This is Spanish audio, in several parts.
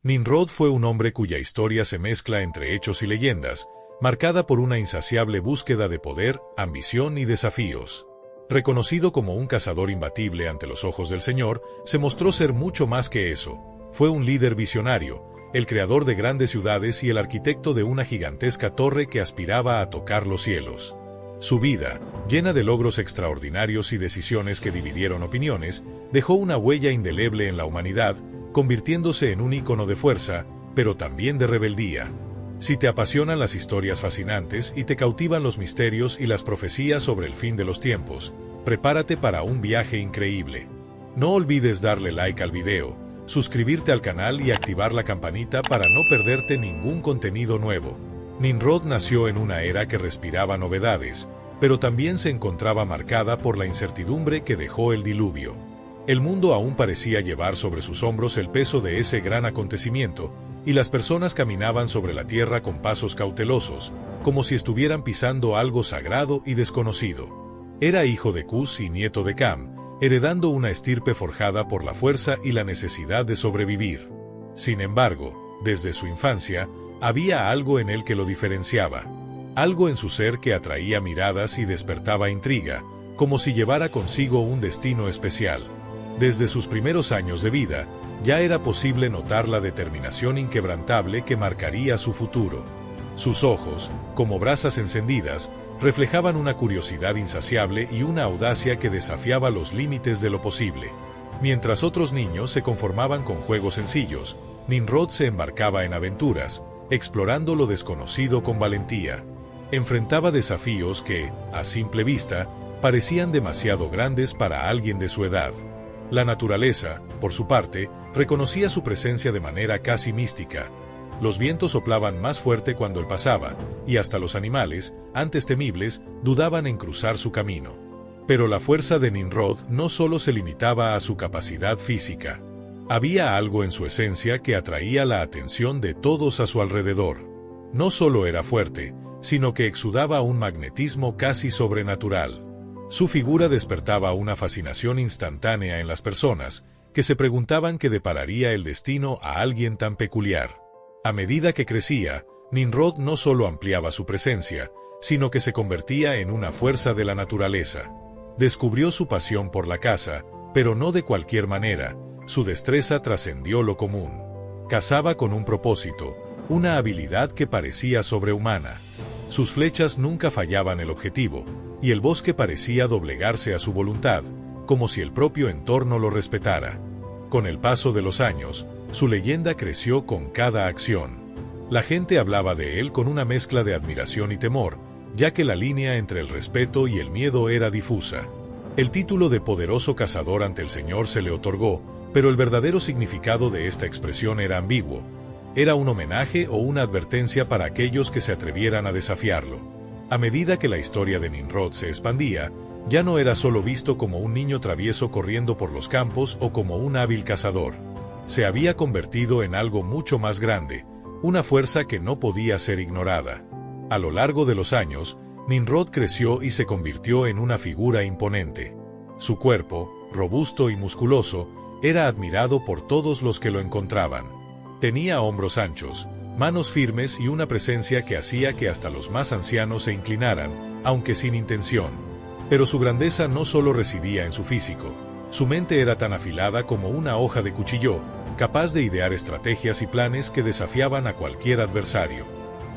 Nimrod fue un hombre cuya historia se mezcla entre hechos y leyendas, marcada por una insaciable búsqueda de poder, ambición y desafíos. Reconocido como un cazador imbatible ante los ojos del Señor, se mostró ser mucho más que eso. Fue un líder visionario, el creador de grandes ciudades y el arquitecto de una gigantesca torre que aspiraba a tocar los cielos. Su vida, llena de logros extraordinarios y decisiones que dividieron opiniones, dejó una huella indeleble en la humanidad, convirtiéndose en un ícono de fuerza, pero también de rebeldía. Si te apasionan las historias fascinantes y te cautivan los misterios y las profecías sobre el fin de los tiempos, prepárate para un viaje increíble. No olvides darle like al video, suscribirte al canal y activar la campanita para no perderte ningún contenido nuevo. Nimrod nació en una era que respiraba novedades, pero también se encontraba marcada por la incertidumbre que dejó el diluvio. El mundo aún parecía llevar sobre sus hombros el peso de ese gran acontecimiento, y las personas caminaban sobre la tierra con pasos cautelosos, como si estuvieran pisando algo sagrado y desconocido. Era hijo de Cus y nieto de Cam, heredando una estirpe forjada por la fuerza y la necesidad de sobrevivir. Sin embargo, desde su infancia, había algo en él que lo diferenciaba. Algo en su ser que atraía miradas y despertaba intriga, como si llevara consigo un destino especial. Desde sus primeros años de vida, ya era posible notar la determinación inquebrantable que marcaría su futuro. Sus ojos, como brasas encendidas, reflejaban una curiosidad insaciable y una audacia que desafiaba los límites de lo posible. Mientras otros niños se conformaban con juegos sencillos, Nimrod se embarcaba en aventuras, explorando lo desconocido con valentía. Enfrentaba desafíos que, a simple vista, parecían demasiado grandes para alguien de su edad. La naturaleza, por su parte, reconocía su presencia de manera casi mística. Los vientos soplaban más fuerte cuando él pasaba, y hasta los animales, antes temibles, dudaban en cruzar su camino. Pero la fuerza de Nimrod no solo se limitaba a su capacidad física. Había algo en su esencia que atraía la atención de todos a su alrededor. No solo era fuerte, sino que exudaba un magnetismo casi sobrenatural. Su figura despertaba una fascinación instantánea en las personas, que se preguntaban qué depararía el destino a alguien tan peculiar. A medida que crecía, Nimrod no solo ampliaba su presencia, sino que se convertía en una fuerza de la naturaleza. Descubrió su pasión por la caza, pero no de cualquier manera. Su destreza trascendió lo común. Cazaba con un propósito, una habilidad que parecía sobrehumana. Sus flechas nunca fallaban el objetivo, y el bosque parecía doblegarse a su voluntad, como si el propio entorno lo respetara. Con el paso de los años, su leyenda creció con cada acción. La gente hablaba de él con una mezcla de admiración y temor, ya que la línea entre el respeto y el miedo era difusa. El título de poderoso cazador ante el Señor se le otorgó, pero el verdadero significado de esta expresión era ambiguo. Era un homenaje o una advertencia para aquellos que se atrevieran a desafiarlo. A medida que la historia de Nimrod se expandía, ya no era solo visto como un niño travieso corriendo por los campos o como un hábil cazador. Se había convertido en algo mucho más grande, una fuerza que no podía ser ignorada. A lo largo de los años, Nimrod creció y se convirtió en una figura imponente. Su cuerpo, robusto y musculoso, era admirado por todos los que lo encontraban. Tenía hombros anchos, manos firmes y una presencia que hacía que hasta los más ancianos se inclinaran, aunque sin intención. Pero su grandeza no solo residía en su físico. Su mente era tan afilada como una hoja de cuchillo, capaz de idear estrategias y planes que desafiaban a cualquier adversario.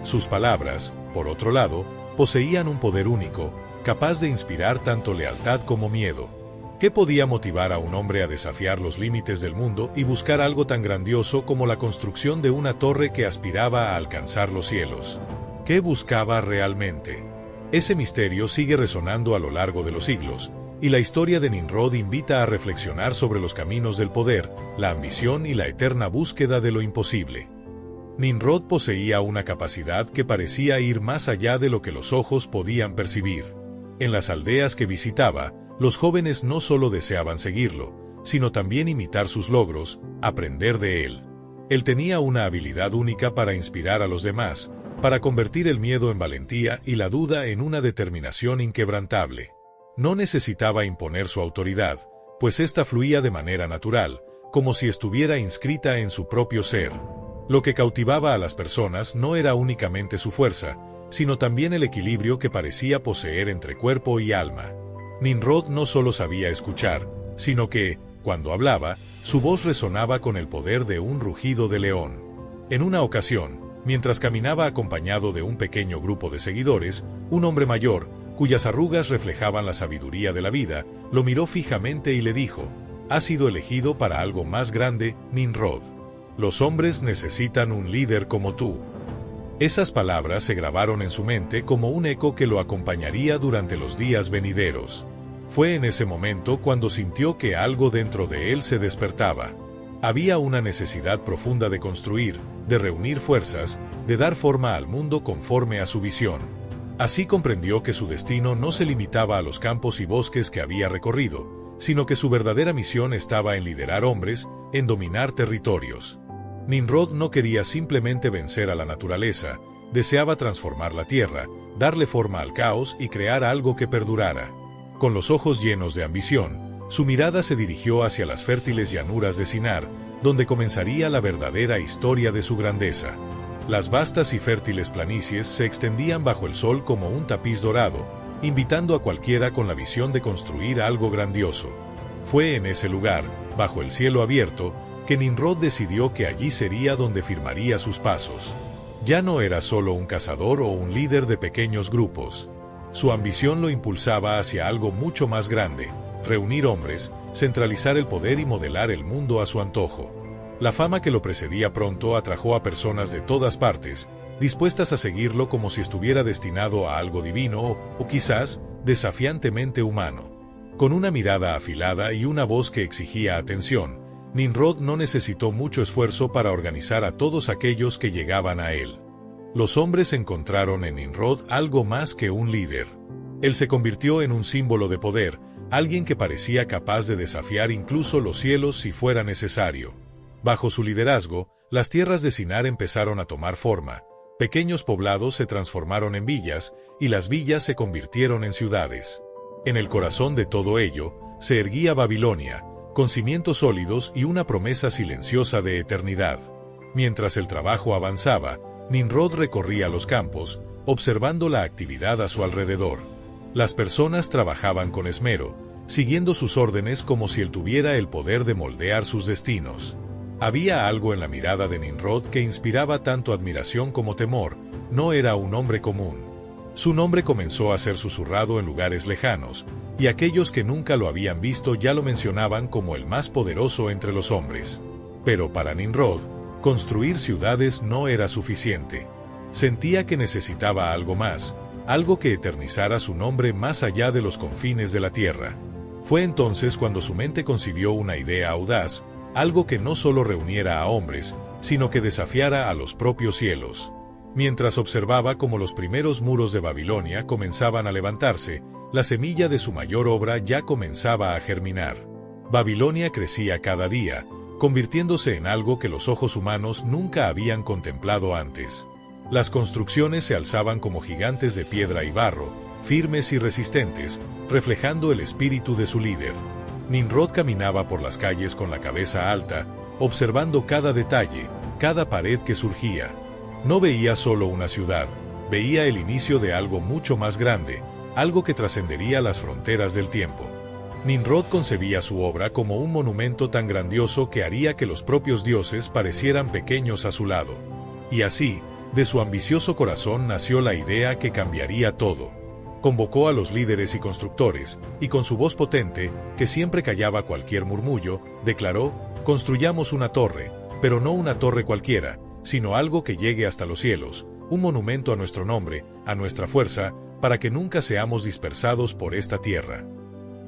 Sus palabras, por otro lado, poseían un poder único, capaz de inspirar tanto lealtad como miedo. ¿Qué podía motivar a un hombre a desafiar los límites del mundo y buscar algo tan grandioso como la construcción de una torre que aspiraba a alcanzar los cielos? ¿Qué buscaba realmente? Ese misterio sigue resonando a lo largo de los siglos, y la historia de Nimrod invita a reflexionar sobre los caminos del poder, la ambición y la eterna búsqueda de lo imposible. Nimrod poseía una capacidad que parecía ir más allá de lo que los ojos podían percibir. En las aldeas que visitaba, los jóvenes no solo deseaban seguirlo, sino también imitar sus logros, aprender de él. Él tenía una habilidad única para inspirar a los demás, para convertir el miedo en valentía y la duda en una determinación inquebrantable. No necesitaba imponer su autoridad, pues ésta fluía de manera natural, como si estuviera inscrita en su propio ser. Lo que cautivaba a las personas no era únicamente su fuerza, sino también el equilibrio que parecía poseer entre cuerpo y alma. Nimrod no solo sabía escuchar, sino que, cuando hablaba, su voz resonaba con el poder de un rugido de león. En una ocasión, mientras caminaba acompañado de un pequeño grupo de seguidores, un hombre mayor, cuyas arrugas reflejaban la sabiduría de la vida, lo miró fijamente y le dijo: «Has sido elegido para algo más grande, Nimrod. Los hombres necesitan un líder como tú». Esas palabras se grabaron en su mente como un eco que lo acompañaría durante los días venideros. Fue en ese momento cuando sintió que algo dentro de él se despertaba. Había una necesidad profunda de construir, de reunir fuerzas, de dar forma al mundo conforme a su visión. Así comprendió que su destino no se limitaba a los campos y bosques que había recorrido, sino que su verdadera misión estaba en liderar hombres, en dominar territorios. Nimrod no quería simplemente vencer a la naturaleza, deseaba transformar la tierra, darle forma al caos y crear algo que perdurara. Con los ojos llenos de ambición, su mirada se dirigió hacia las fértiles llanuras de Sinar, donde comenzaría la verdadera historia de su grandeza. Las vastas y fértiles planicies se extendían bajo el sol como un tapiz dorado, invitando a cualquiera con la visión de construir algo grandioso. Fue en ese lugar, bajo el cielo abierto, que Nimrod decidió que allí sería donde firmaría sus pasos. Ya no era solo un cazador o un líder de pequeños grupos. Su ambición lo impulsaba hacia algo mucho más grande: reunir hombres, centralizar el poder y modelar el mundo a su antojo. La fama que lo precedía pronto atrajo a personas de todas partes, dispuestas a seguirlo como si estuviera destinado a algo divino o quizás desafiantemente humano. Con una mirada afilada y una voz que exigía atención, Nimrod no necesitó mucho esfuerzo para organizar a todos aquellos que llegaban a él. Los hombres encontraron en Nimrod algo más que un líder. Él se convirtió en un símbolo de poder, alguien que parecía capaz de desafiar incluso los cielos si fuera necesario. Bajo su liderazgo, las tierras de Sinar empezaron a tomar forma, pequeños poblados se transformaron en villas, y las villas se convirtieron en ciudades. En el corazón de todo ello, se erguía Babilonia, con cimientos sólidos y una promesa silenciosa de eternidad. Mientras el trabajo avanzaba, Nimrod recorría los campos, observando la actividad a su alrededor. Las personas trabajaban con esmero, siguiendo sus órdenes como si él tuviera el poder de moldear sus destinos. Había algo en la mirada de Nimrod que inspiraba tanto admiración como temor. No era un hombre común. Su nombre comenzó a ser susurrado en lugares lejanos, y aquellos que nunca lo habían visto ya lo mencionaban como el más poderoso entre los hombres. Pero para Nimrod, construir ciudades no era suficiente. Sentía que necesitaba algo más, algo que eternizara su nombre más allá de los confines de la tierra. Fue entonces cuando su mente concibió una idea audaz, algo que no solo reuniera a hombres, sino que desafiara a los propios cielos. Mientras observaba cómo los primeros muros de Babilonia comenzaban a levantarse, la semilla de su mayor obra ya comenzaba a germinar. Babilonia crecía cada día, convirtiéndose en algo que los ojos humanos nunca habían contemplado antes. Las construcciones se alzaban como gigantes de piedra y barro, firmes y resistentes, reflejando el espíritu de su líder. Nimrod caminaba por las calles con la cabeza alta, observando cada detalle, cada pared que surgía. No veía solo una ciudad, veía el inicio de algo mucho más grande, algo que trascendería las fronteras del tiempo. Nimrod concebía su obra como un monumento tan grandioso que haría que los propios dioses parecieran pequeños a su lado. Y así, de su ambicioso corazón nació la idea que cambiaría todo. Convocó a los líderes y constructores, y con su voz potente, que siempre callaba cualquier murmullo, declaró: «Construyamos una torre, pero no una torre cualquiera, sino algo que llegue hasta los cielos, un monumento a nuestro nombre, a nuestra fuerza, para que nunca seamos dispersados por esta tierra».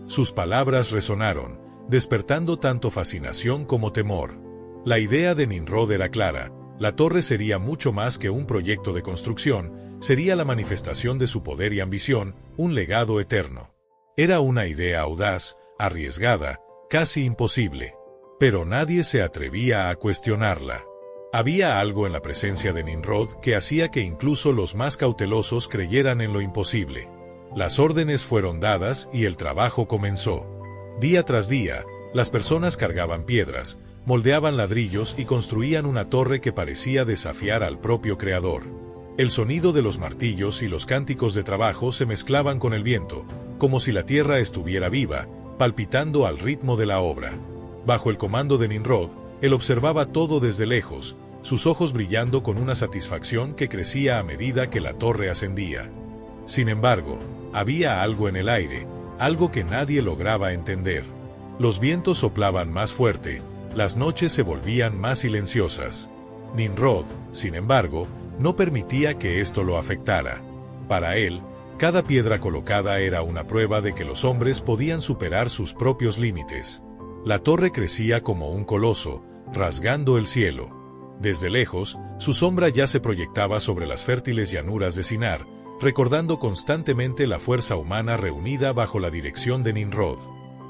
Sus palabras resonaron, despertando tanto fascinación como temor. La idea de Nimrod era clara: la torre sería mucho más que un proyecto de construcción, sería la manifestación de su poder y ambición, un legado eterno. Era una idea audaz, arriesgada, casi imposible. Pero nadie se atrevía a cuestionarla. Había algo en la presencia de Nimrod que hacía que incluso los más cautelosos creyeran en lo imposible. Las órdenes fueron dadas y el trabajo comenzó. Día tras día, las personas cargaban piedras, moldeaban ladrillos y construían una torre que parecía desafiar al propio creador. El sonido de los martillos y los cánticos de trabajo se mezclaban con el viento, como si la tierra estuviera viva, palpitando al ritmo de la obra. Bajo el comando de Nimrod, él observaba todo desde lejos, sus ojos brillando con una satisfacción que crecía a medida que la torre ascendía. Sin embargo, había algo en el aire, algo que nadie lograba entender. Los vientos soplaban más fuerte, las noches se volvían más silenciosas. Nimrod, sin embargo, no permitía que esto lo afectara. Para él, cada piedra colocada era una prueba de que los hombres podían superar sus propios límites. La torre crecía como un coloso, rasgando el cielo. Desde lejos, su sombra ya se proyectaba sobre las fértiles llanuras de Sinar, recordando constantemente la fuerza humana reunida bajo la dirección de Nimrod.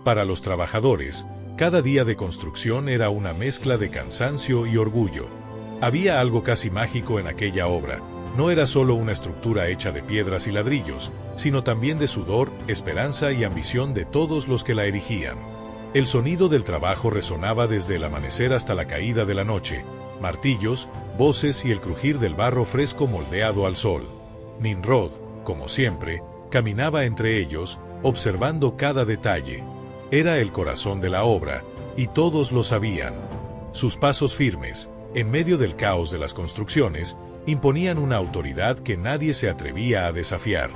Para los trabajadores, cada día de construcción era una mezcla de cansancio y orgullo. Había algo casi mágico en aquella obra. No era solo una estructura hecha de piedras y ladrillos, sino también de sudor, esperanza y ambición de todos los que la erigían. El sonido del trabajo resonaba desde el amanecer hasta la caída de la noche, martillos, voces y el crujir del barro fresco moldeado al sol. Nimrod, como siempre, caminaba entre ellos, observando cada detalle. Era el corazón de la obra, y todos lo sabían. Sus pasos firmes, en medio del caos de las construcciones, imponían una autoridad que nadie se atrevía a desafiar.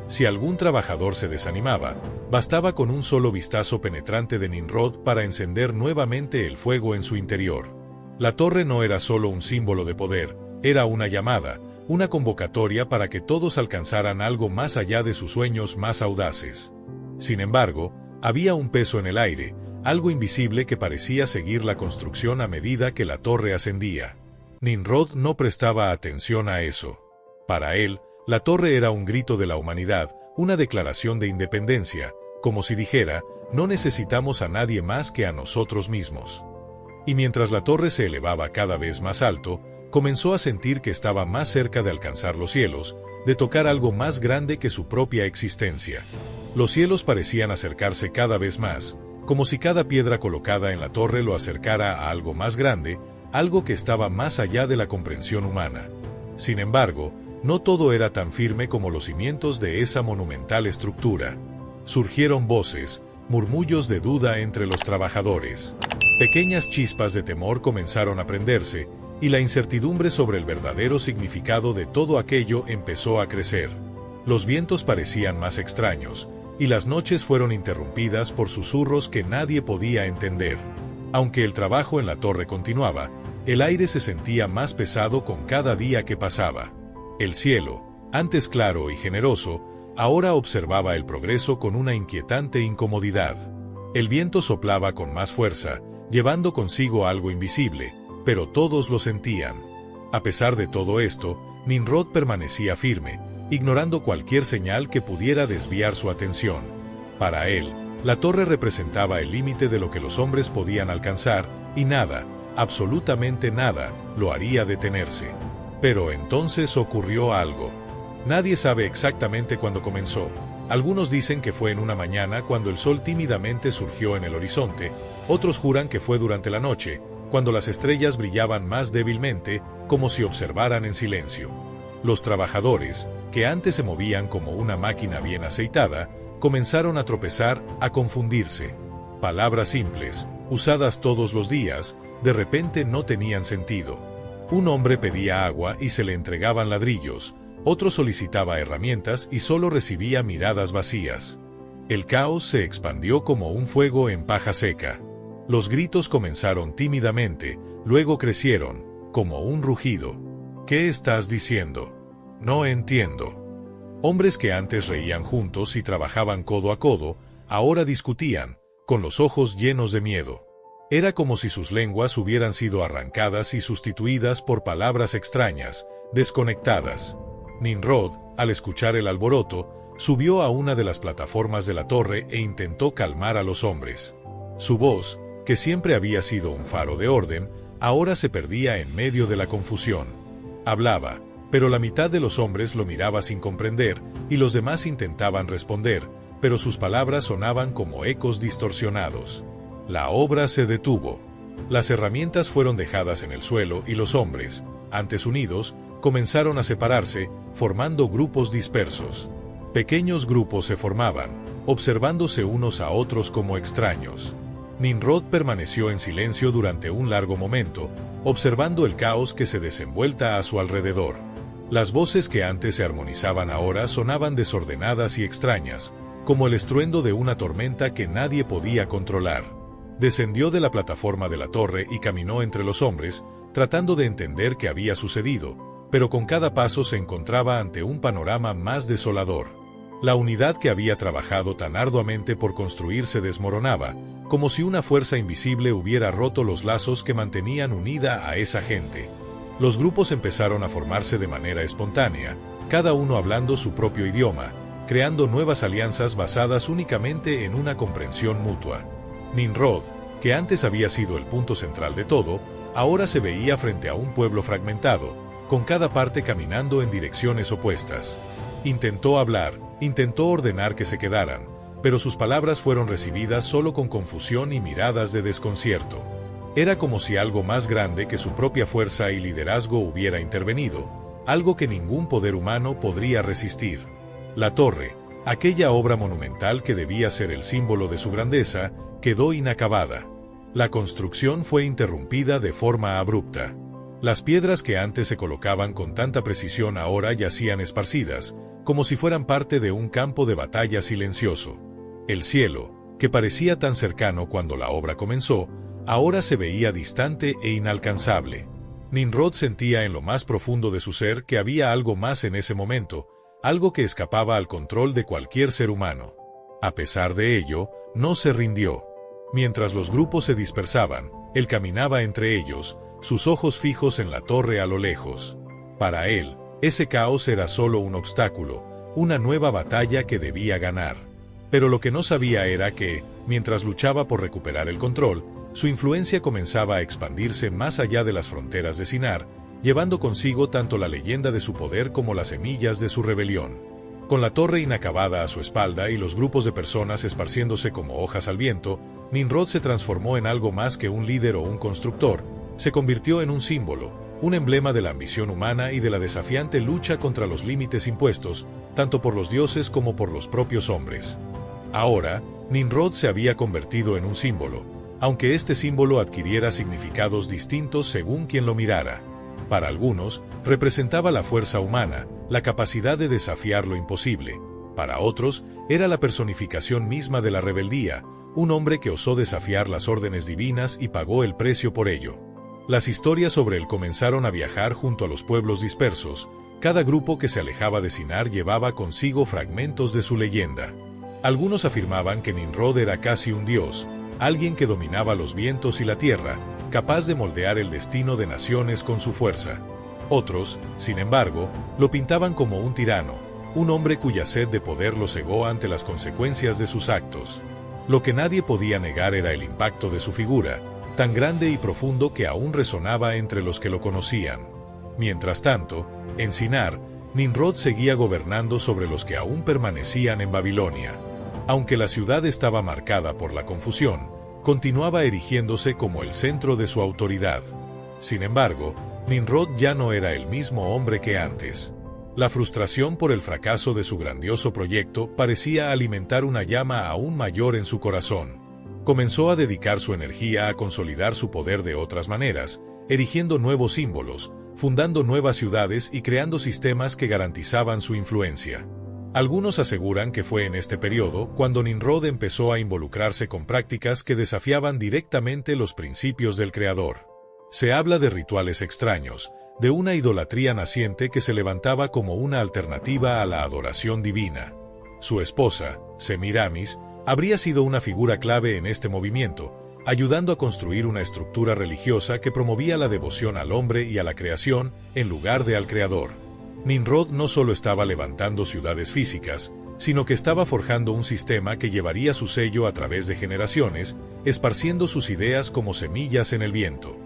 Si algún trabajador se desanimaba, bastaba con un solo vistazo penetrante de Nimrod para encender nuevamente el fuego en su interior. La torre no era solo un símbolo de poder, era una llamada, una convocatoria para que todos alcanzaran algo más allá de sus sueños más audaces. Sin embargo, había un peso en el aire, algo invisible que parecía seguir la construcción a medida que la torre ascendía. Nimrod no prestaba atención a eso. Para él, la torre era un grito de la humanidad, una declaración de independencia, como si dijera, no necesitamos a nadie más que a nosotros mismos. Y mientras la torre se elevaba cada vez más alto, comenzó a sentir que estaba más cerca de alcanzar los cielos, de tocar algo más grande que su propia existencia. Los cielos parecían acercarse cada vez más, como si cada piedra colocada en la torre lo acercara a algo más grande, algo que estaba más allá de la comprensión humana. Sin embargo, no todo era tan firme como los cimientos de esa monumental estructura. Surgieron voces, murmullos de duda entre los trabajadores. Pequeñas chispas de temor comenzaron a prenderse, y la incertidumbre sobre el verdadero significado de todo aquello empezó a crecer. Los vientos parecían más extraños, y las noches fueron interrumpidas por susurros que nadie podía entender. Aunque el trabajo en la torre continuaba, el aire se sentía más pesado con cada día que pasaba. El cielo, antes claro y generoso, ahora observaba el progreso con una inquietante incomodidad. El viento soplaba con más fuerza, llevando consigo algo invisible, pero todos lo sentían. A pesar de todo esto, Nimrod permanecía firme, ignorando cualquier señal que pudiera desviar su atención. Para él, la torre representaba el límite de lo que los hombres podían alcanzar, y nada, absolutamente nada, lo haría detenerse. Pero entonces ocurrió algo. Nadie sabe exactamente cuándo comenzó. Algunos dicen que fue en una mañana cuando el sol tímidamente surgió en el horizonte, otros juran que fue durante la noche, cuando las estrellas brillaban más débilmente, como si observaran en silencio. Los trabajadores, que antes se movían como una máquina bien aceitada, comenzaron a tropezar, a confundirse. Palabras simples, usadas todos los días, de repente no tenían sentido. Un hombre pedía agua y se le entregaban ladrillos, otro solicitaba herramientas y solo recibía miradas vacías. El caos se expandió como un fuego en paja seca. Los gritos comenzaron tímidamente, luego crecieron, como un rugido. ¿Qué estás diciendo? No entiendo. Hombres que antes reían juntos y trabajaban codo a codo, ahora discutían, con los ojos llenos de miedo. Era como si sus lenguas hubieran sido arrancadas y sustituidas por palabras extrañas, desconectadas. Nimrod, al escuchar el alboroto, subió a una de las plataformas de la torre e intentó calmar a los hombres. Su voz, que siempre había sido un faro de orden, ahora se perdía en medio de la confusión. Hablaba, pero la mitad de los hombres lo miraba sin comprender, y los demás intentaban responder, pero sus palabras sonaban como ecos distorsionados. La obra se detuvo. Las herramientas fueron dejadas en el suelo y los hombres, antes unidos, comenzaron a separarse, formando grupos dispersos. Pequeños grupos se formaban, observándose unos a otros como extraños. Nimrod permaneció en silencio durante un largo momento, observando el caos que se desenvuelta a su alrededor. Las voces que antes se armonizaban ahora sonaban desordenadas y extrañas, como el estruendo de una tormenta que nadie podía controlar. Descendió de la plataforma de la torre y caminó entre los hombres, tratando de entender qué había sucedido, pero con cada paso se encontraba ante un panorama más desolador. La unidad que había trabajado tan arduamente por construir se desmoronaba, como si una fuerza invisible hubiera roto los lazos que mantenían unida a esa gente. Los grupos empezaron a formarse de manera espontánea, cada uno hablando su propio idioma, creando nuevas alianzas basadas únicamente en una comprensión mutua. Nimrod, que antes había sido el punto central de todo, ahora se veía frente a un pueblo fragmentado, con cada parte caminando en direcciones opuestas. Intentó hablar, intentó ordenar que se quedaran, pero sus palabras fueron recibidas solo con confusión y miradas de desconcierto. Era como si algo más grande que su propia fuerza y liderazgo hubiera intervenido, algo que ningún poder humano podría resistir. La torre, aquella obra monumental que debía ser el símbolo de su grandeza, quedó inacabada. La construcción fue interrumpida de forma abrupta. Las piedras que antes se colocaban con tanta precisión ahora yacían esparcidas, como si fueran parte de un campo de batalla silencioso. El cielo, que parecía tan cercano cuando la obra comenzó, ahora se veía distante e inalcanzable. Nimrod sentía en lo más profundo de su ser que había algo más en ese momento, algo que escapaba al control de cualquier ser humano. A pesar de ello, no se rindió. Mientras los grupos se dispersaban, él caminaba entre ellos, sus ojos fijos en la torre a lo lejos. Para él, ese caos era solo un obstáculo, una nueva batalla que debía ganar. Pero lo que no sabía era que, mientras luchaba por recuperar el control, su influencia comenzaba a expandirse más allá de las fronteras de Sinar, llevando consigo tanto la leyenda de su poder como las semillas de su rebelión. Con la torre inacabada a su espalda y los grupos de personas esparciéndose como hojas al viento, Nimrod se transformó en algo más que un líder o un constructor. Se convirtió en un símbolo, un emblema de la ambición humana y de la desafiante lucha contra los límites impuestos, tanto por los dioses como por los propios hombres. Ahora, Nimrod se había convertido en un símbolo, aunque este símbolo adquiriera significados distintos según quien lo mirara. Para algunos, representaba la fuerza humana, la capacidad de desafiar lo imposible. Para otros, era la personificación misma de la rebeldía, un hombre que osó desafiar las órdenes divinas y pagó el precio por ello. Las historias sobre él comenzaron a viajar junto a los pueblos dispersos. Cada grupo que se alejaba de Sinar llevaba consigo fragmentos de su leyenda. Algunos afirmaban que Nimrod era casi un dios, alguien que dominaba los vientos y la tierra, capaz de moldear el destino de naciones con su fuerza. Otros, sin embargo, lo pintaban como un tirano, un hombre cuya sed de poder lo cegó ante las consecuencias de sus actos. Lo que nadie podía negar era el impacto de su figura, tan grande y profundo que aún resonaba entre los que lo conocían. Mientras tanto, en Sinar, Nimrod seguía gobernando sobre los que aún permanecían en Babilonia. Aunque la ciudad estaba marcada por la confusión, continuaba erigiéndose como el centro de su autoridad. Sin embargo, Nimrod ya no era el mismo hombre que antes. La frustración por el fracaso de su grandioso proyecto parecía alimentar una llama aún mayor en su corazón. Comenzó a dedicar su energía a consolidar su poder de otras maneras, erigiendo nuevos símbolos, fundando nuevas ciudades y creando sistemas que garantizaban su influencia. Algunos aseguran que fue en este periodo cuando Nimrod empezó a involucrarse con prácticas que desafiaban directamente los principios del Creador. Se habla de rituales extraños, de una idolatría naciente que se levantaba como una alternativa a la adoración divina. Su esposa, Semiramis, habría sido una figura clave en este movimiento, ayudando a construir una estructura religiosa que promovía la devoción al hombre y a la creación en lugar de al Creador. Nimrod no solo estaba levantando ciudades físicas, sino que estaba forjando un sistema que llevaría su sello a través de generaciones, esparciendo sus ideas como semillas en el viento.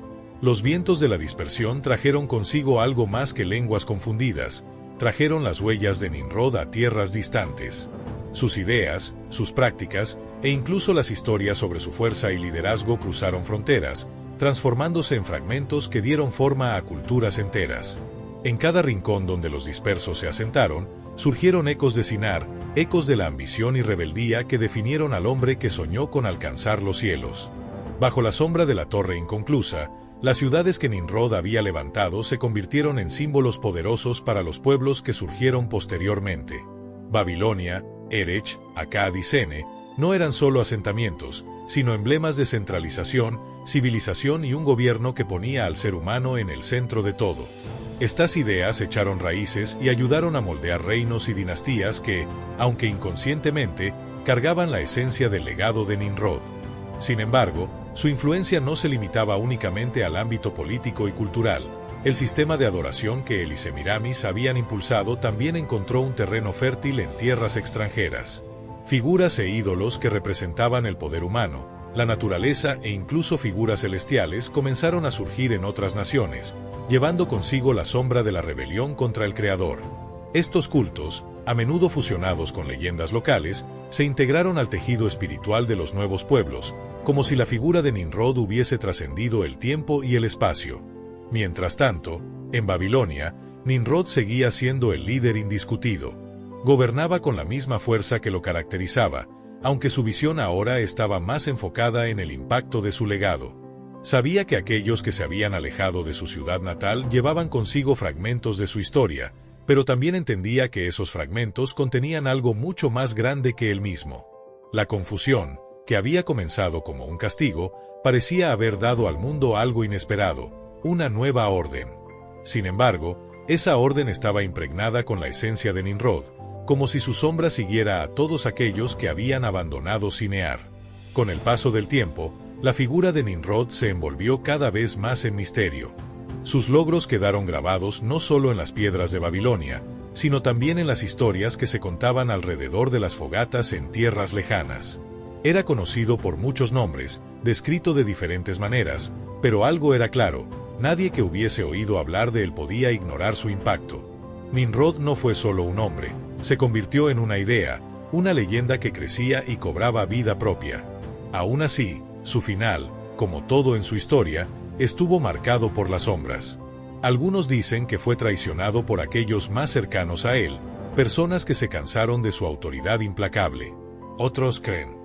Los vientos de la dispersión trajeron consigo algo más que lenguas confundidas, trajeron las huellas de Nimrod a tierras distantes. Sus ideas, sus prácticas, e incluso las historias sobre su fuerza y liderazgo cruzaron fronteras, transformándose en fragmentos que dieron forma a culturas enteras. En cada rincón donde los dispersos se asentaron, surgieron ecos de Sinar, ecos de la ambición y rebeldía que definieron al hombre que soñó con alcanzar los cielos. Bajo la sombra de la torre inconclusa, las ciudades que Nimrod había levantado se convirtieron en símbolos poderosos para los pueblos que surgieron posteriormente. Babilonia, Erech, Akkad y Sene no eran solo asentamientos, sino emblemas de centralización, civilización y un gobierno que ponía al ser humano en el centro de todo. Estas ideas echaron raíces y ayudaron a moldear reinos y dinastías que, aunque inconscientemente, cargaban la esencia del legado de Nimrod. Sin embargo, su influencia no se limitaba únicamente al ámbito político y cultural. El sistema de adoración que él y Semiramis habían impulsado también encontró un terreno fértil en tierras extranjeras. Figuras e ídolos que representaban el poder humano, la naturaleza e incluso figuras celestiales comenzaron a surgir en otras naciones, llevando consigo la sombra de la rebelión contra el Creador. Estos cultos, a menudo fusionados con leyendas locales, se integraron al tejido espiritual de los nuevos pueblos, como si la figura de Nimrod hubiese trascendido el tiempo y el espacio. Mientras tanto, en Babilonia, Nimrod seguía siendo el líder indiscutido. Gobernaba con la misma fuerza que lo caracterizaba, aunque su visión ahora estaba más enfocada en el impacto de su legado. Sabía que aquellos que se habían alejado de su ciudad natal llevaban consigo fragmentos de su historia, pero también entendía que esos fragmentos contenían algo mucho más grande que él mismo. La confusión, que había comenzado como un castigo, parecía haber dado al mundo algo inesperado, una nueva orden. Sin embargo, esa orden estaba impregnada con la esencia de Nimrod, como si su sombra siguiera a todos aquellos que habían abandonado Sinear. Con el paso del tiempo, la figura de Nimrod se envolvió cada vez más en misterio. Sus logros quedaron grabados no solo en las piedras de Babilonia, sino también en las historias que se contaban alrededor de las fogatas en tierras lejanas. Era conocido por muchos nombres, descrito de diferentes maneras, pero algo era claro: nadie que hubiese oído hablar de él podía ignorar su impacto. Nimrod no fue solo un hombre, se convirtió en una idea, una leyenda que crecía y cobraba vida propia. Aún así, su final, como todo en su historia, estuvo marcado por las sombras. Algunos dicen que fue traicionado por aquellos más cercanos a él, personas que se cansaron de su autoridad implacable. Otros creen.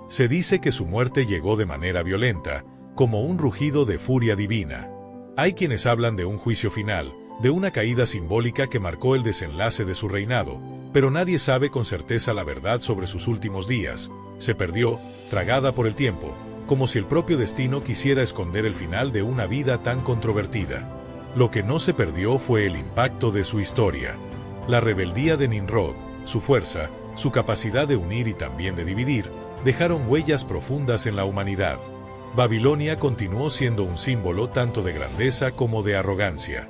Se dice que su muerte llegó de manera violenta, como un rugido de furia divina. Hay quienes hablan de un juicio final, de una caída simbólica que marcó el desenlace de su reinado, pero nadie sabe con certeza la verdad sobre sus últimos días. Se perdió, tragada por el tiempo, como si el propio destino quisiera esconder el final de una vida tan controvertida. Lo que no se perdió fue el impacto de su historia. La rebeldía de Nimrod, su fuerza, su capacidad de unir y también de dividir, dejaron huellas profundas en la humanidad. Babilonia continuó siendo un símbolo tanto de grandeza como de arrogancia.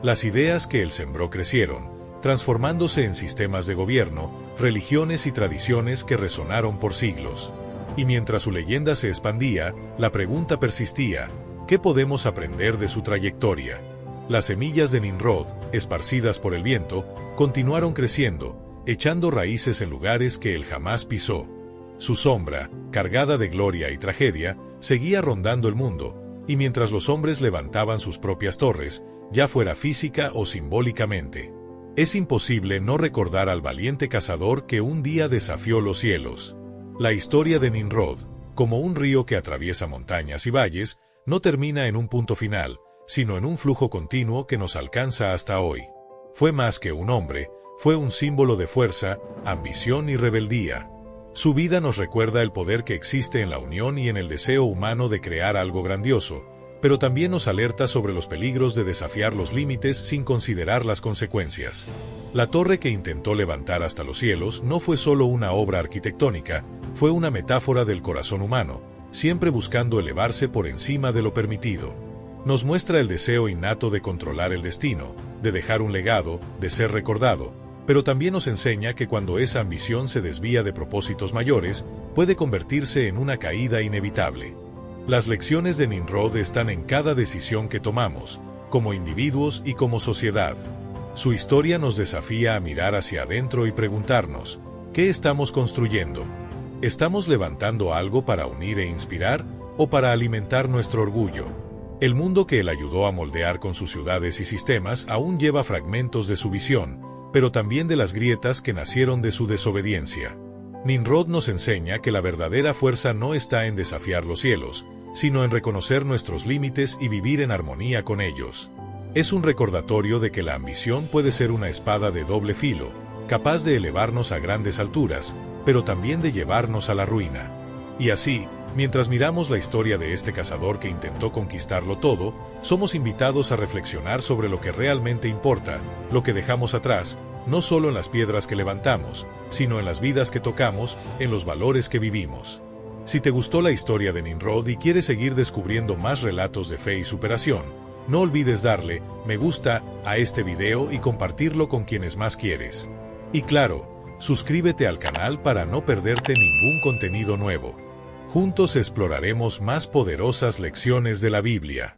Las ideas que él sembró crecieron, transformándose en sistemas de gobierno, religiones y tradiciones que resonaron por siglos. Y mientras su leyenda se expandía, la pregunta persistía: ¿qué podemos aprender de su trayectoria? Las semillas de Nimrod, esparcidas por el viento, continuaron creciendo, echando raíces en lugares que él jamás pisó. Su sombra, cargada de gloria y tragedia, seguía rondando el mundo, y mientras los hombres levantaban sus propias torres, ya fuera física o simbólicamente. Es imposible no recordar al valiente cazador que un día desafió los cielos. La historia de Nimrod, como un río que atraviesa montañas y valles, no termina en un punto final, sino en un flujo continuo que nos alcanza hasta hoy. Fue más que un hombre, fue un símbolo de fuerza, ambición y rebeldía. Su vida nos recuerda el poder que existe en la unión y en el deseo humano de crear algo grandioso, pero también nos alerta sobre los peligros de desafiar los límites sin considerar las consecuencias. La torre que intentó levantar hasta los cielos no fue solo una obra arquitectónica, fue una metáfora del corazón humano, siempre buscando elevarse por encima de lo permitido. Nos muestra el deseo innato de controlar el destino, de dejar un legado, de ser recordado, pero también nos enseña que cuando esa ambición se desvía de propósitos mayores, puede convertirse en una caída inevitable. Las lecciones de Nimrod están en cada decisión que tomamos, como individuos y como sociedad. Su historia nos desafía a mirar hacia adentro y preguntarnos: ¿qué estamos construyendo? ¿Estamos levantando algo para unir e inspirar, o para alimentar nuestro orgullo? El mundo que él ayudó a moldear con sus ciudades y sistemas aún lleva fragmentos de su visión, pero también de las grietas que nacieron de su desobediencia. Nimrod nos enseña que la verdadera fuerza no está en desafiar los cielos, sino en reconocer nuestros límites y vivir en armonía con ellos. Es un recordatorio de que la ambición puede ser una espada de doble filo, capaz de elevarnos a grandes alturas, pero también de llevarnos a la ruina. Y así, mientras miramos la historia de este cazador que intentó conquistarlo todo, somos invitados a reflexionar sobre lo que realmente importa, lo que dejamos atrás, no solo en las piedras que levantamos, sino en las vidas que tocamos, en los valores que vivimos. Si te gustó la historia de Nimrod y quieres seguir descubriendo más relatos de fe y superación, no olvides darle me gusta a este video y compartirlo con quienes más quieres. Y claro, suscríbete al canal para no perderte ningún contenido nuevo. Juntos exploraremos más poderosas lecciones de la Biblia.